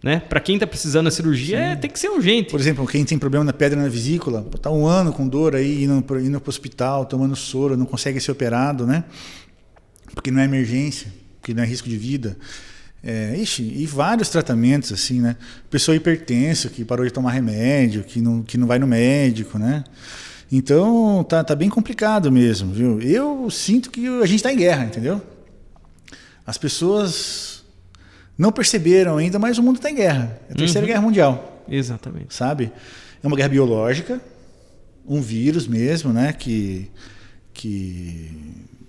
né? Para quem está precisando da cirurgia, tem que ser urgente. Por exemplo, quem tem problema na pedra na vesícula, está um ano com dor aí, indo para o hospital, tomando soro, não consegue ser operado, né? Porque não é emergência, porque não é risco de vida. E vários tratamentos, assim, né? Pessoa hipertensa que parou de tomar remédio, que não vai no médico, né? Então, tá bem complicado mesmo, viu? Eu sinto que a gente está em guerra, entendeu? As pessoas não perceberam ainda, mas o mundo está em guerra. É a Terceira Guerra Mundial. Exatamente. Sabe? É uma guerra biológica, um vírus mesmo, né? Que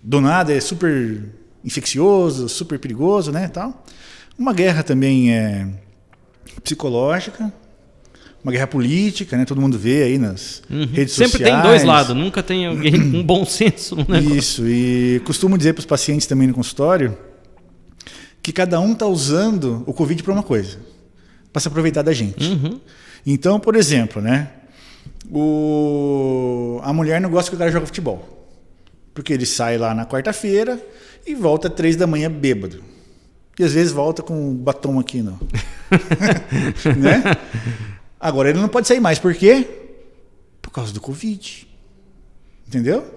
do nada é super infeccioso, super perigoso, né? Tal. Uma guerra também psicológica, uma guerra política, né? Todo mundo vê aí nas redes sociais. Sempre tem dois lados, nunca tem alguém com bom senso no negócio. Isso, e costumo dizer para os pacientes também no consultório que cada um está usando o Covid para uma coisa. para se aproveitar da gente. Uhum. Então, por exemplo, né? A mulher não gosta que o cara joga futebol. Porque ele sai lá na quarta-feira e volta 3 da manhã bêbado. E às vezes volta com um batom aqui, não. Né? Agora ele não pode sair mais. Por quê? Por causa do Covid. Entendeu?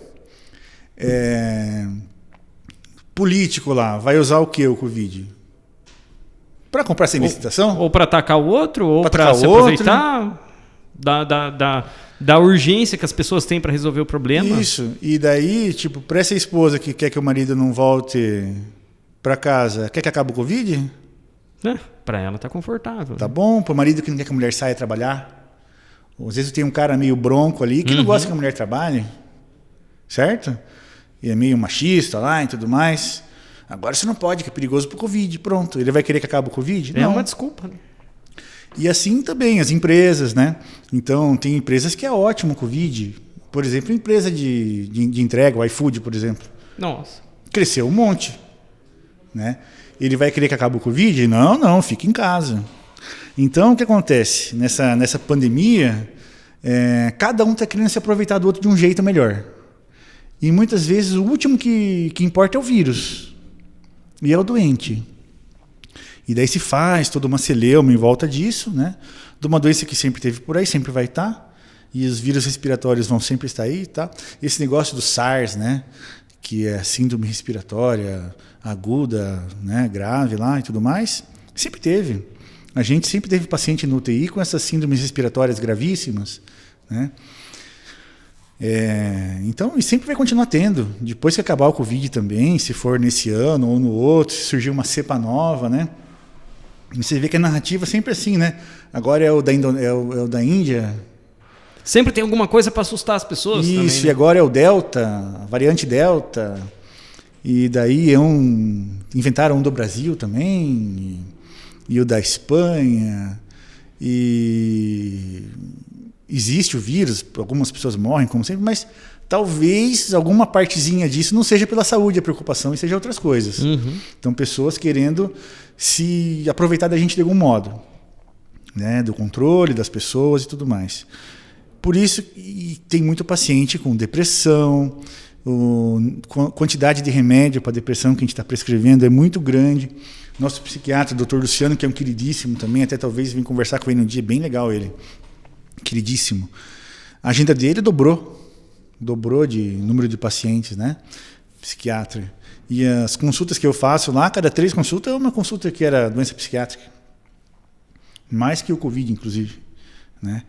Político lá, vai usar o que o Covid? Para comprar sem licitação? Ou para atacar o outro, ou para se outro. aproveitar da urgência que as pessoas têm para resolver o problema. Isso. E daí, tipo, para essa esposa que quer que o marido não volte para casa, quer que acabe o Covid? Para ela tá confortável. Tá bom. Para o marido que não quer que a mulher saia trabalhar. Às vezes tem um cara meio bronco ali que não gosta que a mulher trabalhe. Certo? E é meio machista lá e tudo mais. Agora você não pode, que é perigoso pro Covid. Pronto. Ele vai querer que acabe o Covid? É não. uma desculpa, né? E assim também as empresas, né? Então, tem empresas que é ótimo o Covid. Por exemplo, empresa de entrega, o iFood, por exemplo. Nossa. Cresceu um monte. Né? Ele vai querer que acabe o Covid? Não, fica em casa. Então, o que acontece? Nessa pandemia, cada um está querendo se aproveitar do outro de um jeito melhor. E muitas vezes o último que importa é o vírus. E é o doente. E daí se faz toda uma celeuma em volta disso, né? De uma doença que sempre teve por aí, sempre vai estar. E os vírus respiratórios vão sempre estar aí, tá? Esse negócio do SARS, né? Que é síndrome respiratória aguda, né? Grave lá e tudo mais. Sempre teve. A gente sempre teve paciente no UTI com essas síndromes respiratórias gravíssimas, né? Então, e sempre vai continuar tendo. Depois que acabar o Covid também, se for nesse ano ou no outro, se surgir uma cepa nova, né? E você vê que a narrativa é sempre assim, né? Agora é o da Índia. Sempre tem alguma coisa para assustar as pessoas. Isso, também, né? E agora é o Delta, a variante Delta. E daí inventaram um do Brasil também, e o da Espanha. E existe o vírus, algumas pessoas morrem, como sempre, mas talvez alguma partezinha disso não seja pela saúde a preocupação e seja outras coisas. Uhum. Então, pessoas querendo se aproveitar da gente de algum modo, né? Do controle das pessoas e tudo mais. Por isso, tem muito paciente com depressão, quantidade de remédio para depressão que a gente está prescrevendo é muito grande. Nosso psiquiatra, Dr. Luciano, que é um queridíssimo também, até talvez vim conversar com ele um dia, bem legal ele. Queridíssimo. A agenda dele dobrou de número de pacientes, né? Psiquiatra. E as consultas que eu faço lá, cada 3 consultas é uma consulta que era doença psiquiátrica. Mais que o Covid, inclusive, né?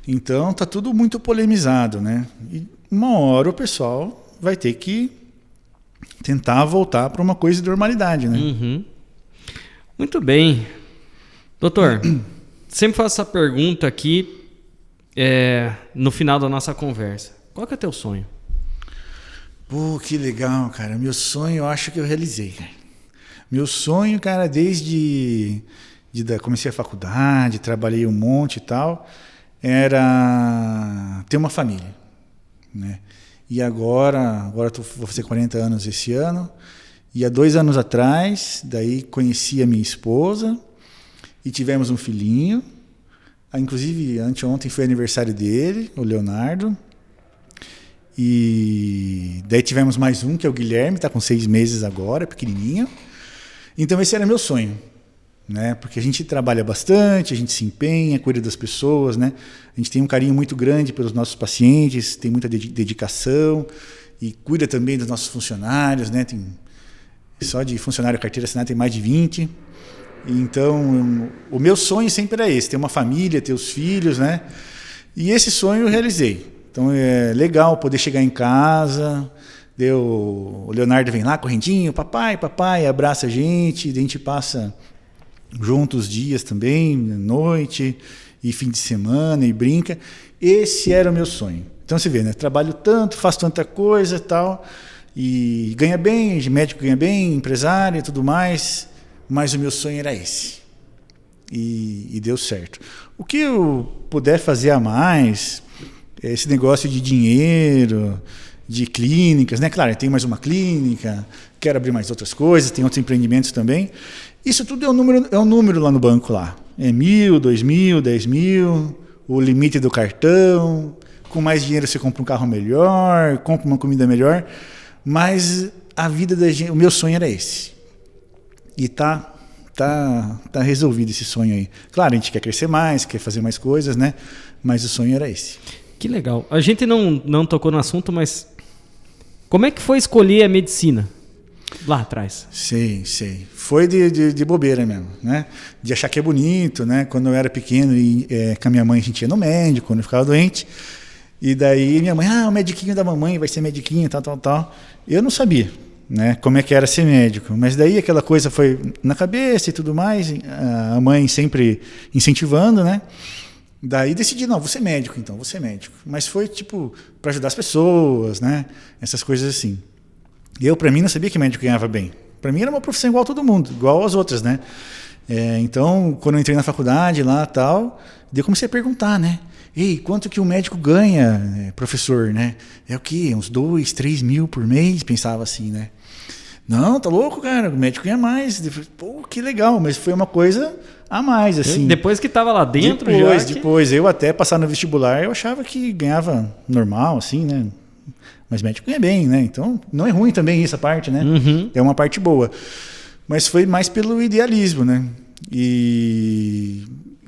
Então, tá tudo muito polemizado, né? E uma hora o pessoal vai ter que tentar voltar para uma coisa de normalidade, né? Uhum. Muito bem. Doutor, sempre faço essa pergunta aqui no final da nossa conversa. Qual que é o teu sonho? Pô, que legal, cara. Meu sonho eu acho que eu realizei, cara. Meu sonho, cara, desde comecei a faculdade, trabalhei um monte e tal, era ter uma família, né? E agora vou fazer 40 anos esse ano, e há 2 anos atrás, daí conheci a minha esposa e tivemos um filhinho. Inclusive, anteontem foi aniversário dele, o Leonardo. E daí tivemos mais um, que é o Guilherme, está com 6 meses agora, pequenininho. Então esse era meu sonho, né? Porque a gente trabalha bastante, a gente se empenha, cuida das pessoas, né? A gente tem um carinho muito grande pelos nossos pacientes, tem muita dedicação e cuida também dos nossos funcionários, né? Só de funcionário carteira assinada tem mais de 20. Então, o meu sonho sempre era esse, ter uma família, ter os filhos, né? E esse sonho eu realizei. Então é legal poder chegar em casa, o Leonardo vem lá correndinho, papai, abraça a gente passa juntos dias também, noite e fim de semana e brinca. Esse era o meu sonho. Então você vê, né? Trabalho tanto, faço tanta coisa e tal, e ganha bem, médico ganha bem, empresário e tudo mais, mas o meu sonho era esse. E deu certo. O que eu puder fazer a mais, esse negócio de dinheiro, de clínicas, né? Claro, tem mais uma clínica, quero abrir mais outras coisas, tem outros empreendimentos também. Isso tudo é um número lá no banco lá. É 1.000, 2.000, 10.000, o limite do cartão. Com mais dinheiro você compra um carro melhor, compra uma comida melhor. Mas a vida da gente, o meu sonho era esse. E tá resolvido esse sonho aí. Claro, a gente quer crescer mais, quer fazer mais coisas, né? Mas o sonho era esse. Que legal. A gente não tocou no assunto, mas como é que foi escolher a medicina lá atrás? Sei. Foi de bobeira mesmo, né? De achar que é bonito, né? Quando eu era pequeno e com a minha mãe a gente ia no médico, quando eu ficava doente. E daí minha mãe, o mediquinho da mamãe vai ser mediquinho, tal. Eu não sabia, né? Como é que era ser médico. Mas daí aquela coisa foi na cabeça e tudo mais. A mãe sempre incentivando, né? Daí decidi, não, vou ser médico então, vou ser médico. Mas foi tipo para ajudar as pessoas, né? Essas coisas assim. Eu, para mim, não sabia que médico ganhava bem. Para mim era uma profissão igual a todo mundo, igual às outras, né? Então, quando eu entrei na faculdade lá tal, daí eu comecei a perguntar, né? Ei, quanto que o médico ganha, professor, né? É o quê? Uns 2, 3 mil por mês? Pensava assim, né? Não, tá louco, cara, o médico ganha mais. Pô, que legal, mas foi uma coisa a mais, assim. Depois que estava lá dentro Depois, eu até passar no vestibular, eu achava que ganhava normal, assim, né? Mas médico ganha bem, né? Então, não é ruim também essa parte, né? Uhum. É uma parte boa. Mas foi mais pelo idealismo, né? E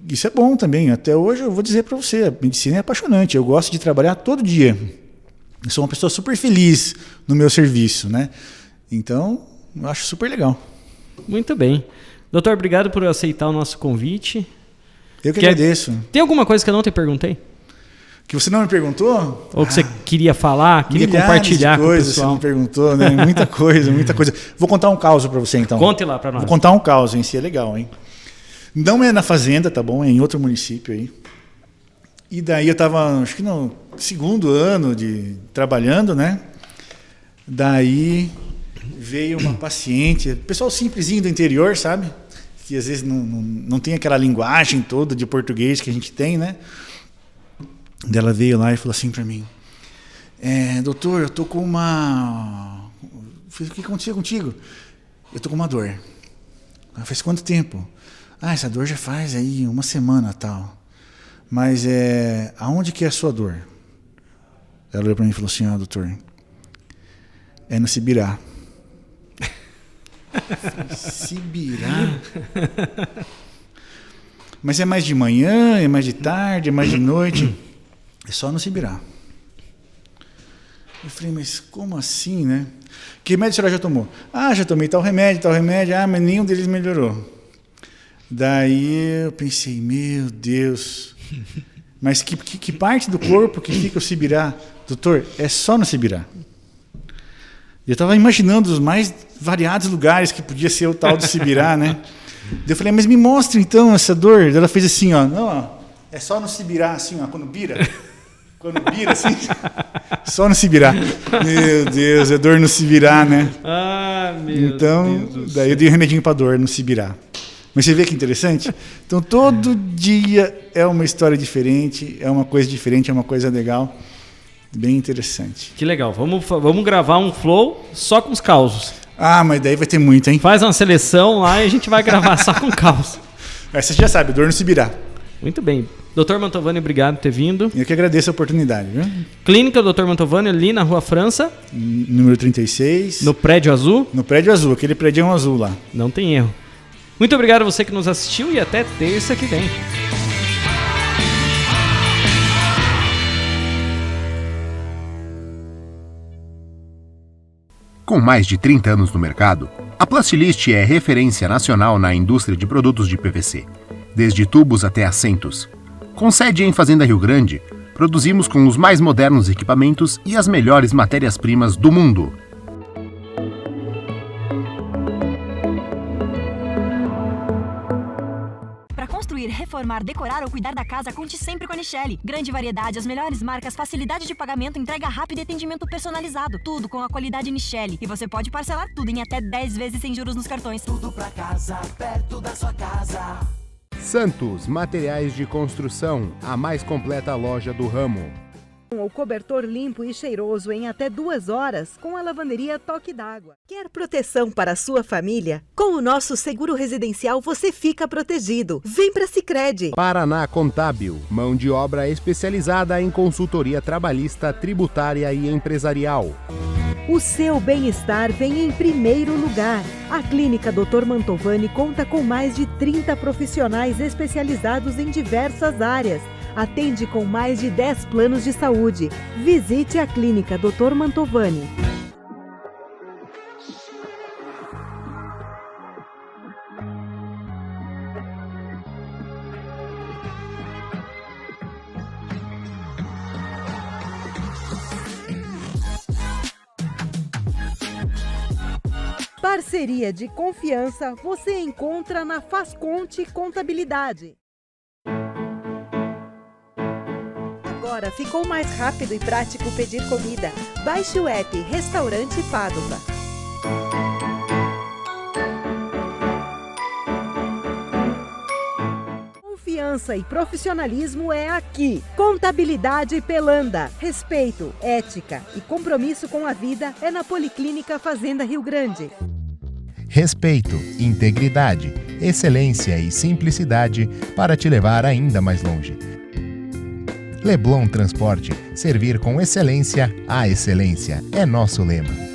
isso é bom também. Até hoje eu vou dizer para você, a medicina é apaixonante. Eu gosto de trabalhar todo dia. Eu sou uma pessoa super feliz no meu serviço, né? Então, eu acho super legal. Muito bem. Doutor, obrigado por aceitar o nosso convite. Eu que agradeço. Tem alguma coisa que eu não te perguntei? Que você não me perguntou? Ou que você queria falar, queria compartilhar com o pessoal? Você me perguntou, né? Muita coisa. Vou contar um caos para você, então. Conte lá para nós. Vou contar um caos, hein? Se é legal, hein? Não é na fazenda, tá bom? É em outro município aí. E daí eu estava, acho que no segundo ano de trabalhando, né? Daí veio uma paciente, pessoal simplesinho do interior, sabe? Que às vezes não tem aquela linguagem toda de português que a gente tem, né? Daí ela veio lá e falou assim para mim: doutor, eu tô com uma... O que aconteceu contigo? Eu tô com uma dor. Faz quanto tempo? Essa dor já faz aí uma semana tal. Mas aonde que é a sua dor? Ela olhou para mim e falou assim: doutor, é no Sibirá. Sibirá? Mas é mais de manhã, é mais de tarde, é mais de noite? É só no Sibirá. Eu falei, mas como assim, né? Que remédio a senhora já tomou? Já tomei tal remédio, mas nenhum deles melhorou. Daí eu pensei, meu Deus, mas que parte do corpo que fica o Sibirá? Doutor, é só no Sibirá. Eu estava imaginando os mais variados lugares que podia ser o tal do Sibirá, né? Eu falei, mas me mostra então essa dor. Ela fez assim, é só no Sibirá, assim, quando bira. Quando bira, assim, só no Sibirá. Meu Deus, é dor no Sibirá, né? Meu Deus. Daí eu dei um remedinho para dor no Sibirá. Mas você vê que interessante? Então, todo dia é uma história diferente, é uma coisa diferente, é uma coisa legal, bem interessante. Que legal. Vamos gravar um flow só com os causos. Mas daí vai ter muito, hein? Faz uma seleção lá e a gente vai gravar só com causos. Você já sabe, dor no Sibirá. Muito bem. Dr. Mantovani, obrigado por ter vindo. Eu que agradeço a oportunidade, viu? Clínica Dr. Mantovani, ali na Rua França. Número 36. No Prédio Azul? No Prédio Azul, aquele prédio azul lá. Não tem erro. Muito obrigado a você que nos assistiu e até terça que vem. Com mais de 30 anos no mercado, a Plastilist é referência nacional na indústria de produtos de PVC, desde tubos até assentos. Com sede em Fazenda Rio Grande, produzimos com os mais modernos equipamentos e as melhores matérias-primas do mundo. Reformar, decorar ou cuidar da casa, conte sempre com a Nichelle. Grande variedade, as melhores marcas, facilidade de pagamento, entrega rápida e atendimento personalizado. Tudo com a qualidade Nichelle. E você pode parcelar tudo em até 10 vezes sem juros nos cartões. Tudo pra casa, perto da sua casa. Santos Materiais de Construção, a mais completa loja do ramo. O cobertor limpo e cheiroso em até 2 horas com a lavanderia Toque d'Água. Quer proteção para a sua família? Com o nosso seguro residencial você fica protegido. Vem para Sicredi. Paraná Contábil, mão de obra especializada em consultoria trabalhista, tributária e empresarial. O seu bem-estar vem em primeiro lugar. A Clínica Dr. Mantovani conta com mais de 30 profissionais especializados em diversas áreas. Atende com mais de 10 planos de saúde. Visite a Clínica Dr. Mantovani. Parceria de confiança você encontra na Fazconte Contabilidade. Agora ficou mais rápido e prático pedir comida. Baixe o app Restaurante Padova. Confiança e profissionalismo é aqui. Contabilidade Pelanda. Respeito, ética e compromisso com a vida é na Policlínica Fazenda Rio Grande. Respeito, integridade, excelência e simplicidade para te levar ainda mais longe. Leblon Transporte, servir com excelência a excelência é nosso lema.